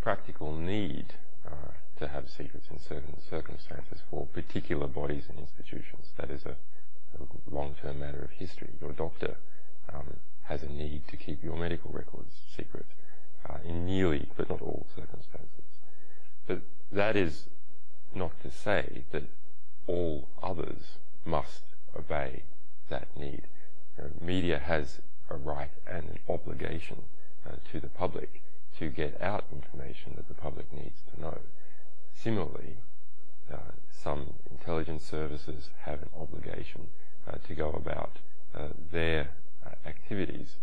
practical need to have secrets in certain circumstances for particular bodies and institutions. That is a long-term matter of history. Your doctor has a need to keep your medical records secret in nearly, but not all, circumstances. But that is not to say that all others must obey that need. Media has a right and an obligation to the public to get out information that the public needs to know. Similarly, some intelligence services have an obligation to go about their activities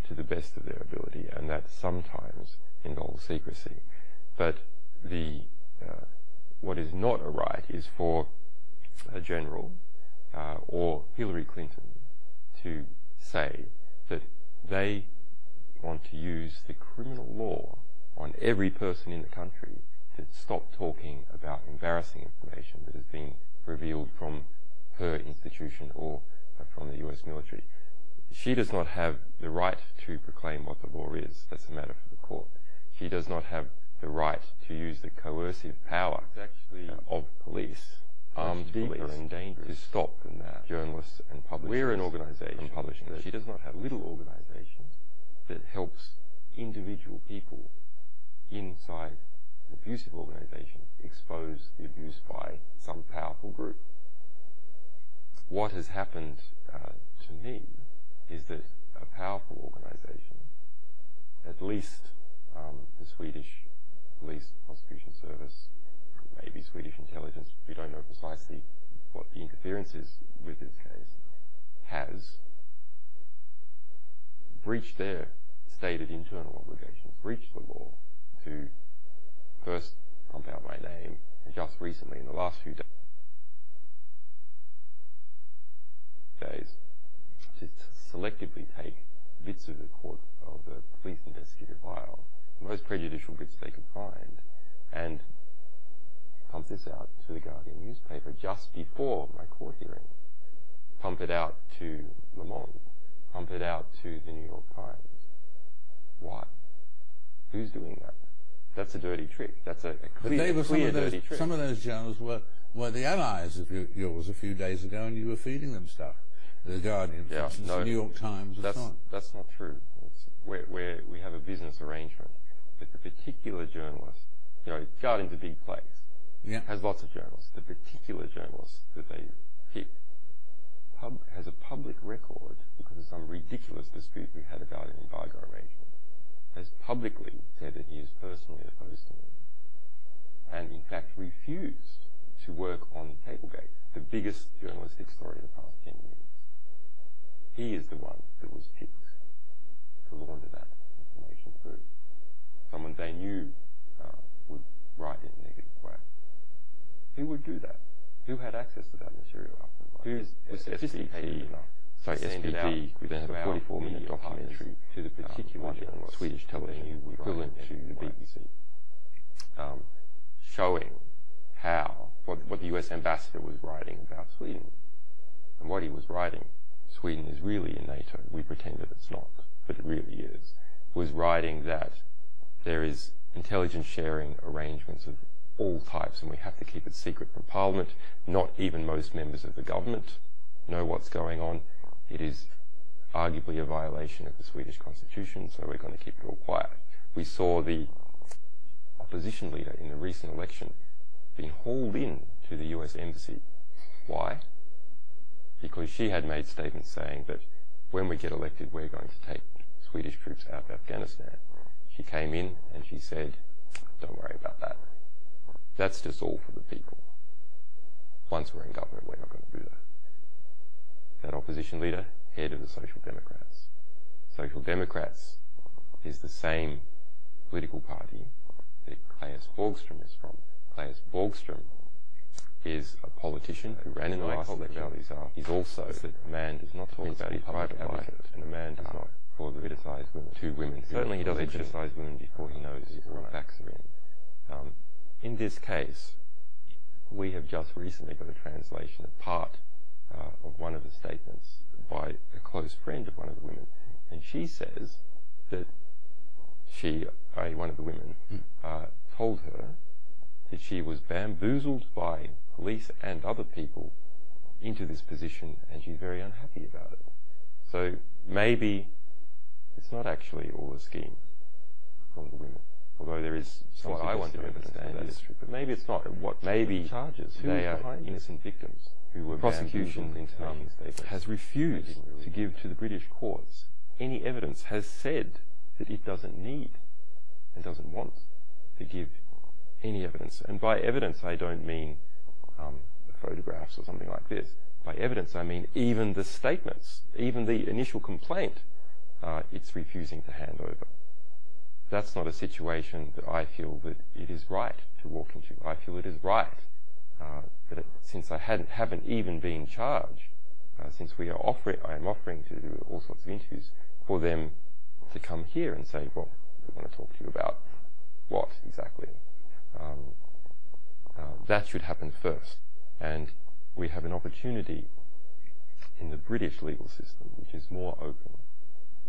to the best of their ability, and that sometimes involves secrecy. But what is not a right is for a general or Hillary Clinton to say that they want to use the criminal law on every person in the country to stop talking about embarrassing information that has been revealed from her institution or from the US military. She does not have the right to proclaim what the law is. That's a matter for the court. She does not have the right to use the coercive power of police, armed police, and dangerous to stop than that. Journalists and publishers. We're an organisation publishing. She does not have little organisation that helps individual people inside an abusive organisation expose the abuse by some powerful group. What has happened to me is that a powerful organisation, at least the Swedish Police Prosecution Service, maybe Swedish intelligence, we don't know precisely what the interference is with this case, has breached their stated internal obligations, breached the law to first pump out my name, and just recently, in the last few days, to selectively take bits of the police investigative file, the most prejudicial bits they could find, and pump this out to the Guardian newspaper just before my court hearing. Pump it out to Le Monde. Pump it out to the New York Times. Why? Who's doing that? That's a dirty trick. That's a clear dirty trick. Some of those journals were the allies of yours a few days ago, and you were feeding them stuff. The Guardian, for instance, the New York Times, and so on. That's not true. We have a business arrangement with the particular journalist. Guardian's a big place. Yeah. Has lots of journalists. The particular journalist that they pick has a public record because of some ridiculous dispute we had about an embargo arrangement. Has publicly said that he is personally opposed to me, and in fact refused to work on Cablegate, the biggest journalistic story in the past 10 years. He is the one that was picked to launder that information through. Someone they knew would write in a negative way. Who would do that? Who had access to that material? Who was sophisticated enough? SVT, we then had a 44-minute documentary to the particular Swedish television equivalent to the BBC, showing what the US ambassador was writing about Sweden. And what he was writing, Sweden is really in NATO, we pretend that it's not, but it really is, was writing that there is intelligence sharing arrangements of all types, and we have to keep it secret from Parliament. Not even most members of the government know what's going on. It is arguably a violation of the Swedish constitution, so we're going to keep it all quiet. We saw the opposition leader in the recent election being hauled in to the US embassy. Why? Because she had made statements saying that when we get elected, we're going to take Swedish troops out of Afghanistan. She came in and she said, don't worry about that. That's just all for the people. Once we're in government, we're not going to do that. That opposition leader, head of the Social Democrats. Social Democrats is the same political party that Claes Borgström is from. Claes Borgström is a politician who ran in the last election. He's also that a man does not talk about his private life, and a man does not criticize women. Two women. Certainly he doesn't criticize women before he knows all the facts are in. In this case, we have just recently got a translation of part of one of the statements by a close friend of one of the women, and she says that one of the women, she was bamboozled by police and other people into this position, and she's very unhappy about it. So maybe it's not actually all a scheme from the women, although there is what I want to understand that is true. But maybe it's not. What maybe charges? They are innocent victims who were prosecution has refused to give to the British courts any evidence, has said that it doesn't need and doesn't want to give any evidence. And by evidence, I don't mean photographs or something like this. By evidence, I mean even the statements, even the initial complaint, it's refusing to hand over. That's not a situation that I feel that it is right to walk into. I feel it is right that since I haven't even been charged, since I am offering to do all sorts of interviews, for them to come here and say, well, we want to talk to you about what exactly. That should happen first. And we have an opportunity in the British legal system, which is more open,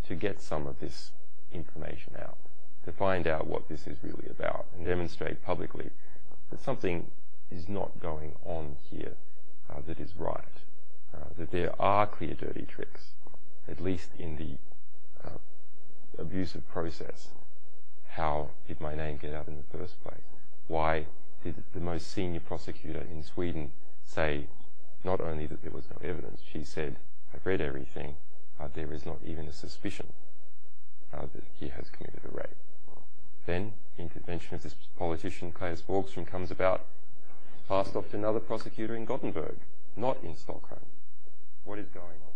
to get some of this information out, to find out what this is really about, and demonstrate publicly that something is not going on here that is right, that there are clear dirty tricks, at least in the abusive process. How did my name get out in the first place? Why did the most senior prosecutor in Sweden say not only that there was no evidence, she said, I've read everything, there is not even a suspicion that he has committed a rape. Then, intervention of this politician, Claes Borgström, comes about, passed off to another prosecutor in Gothenburg, not in Stockholm. What is going on?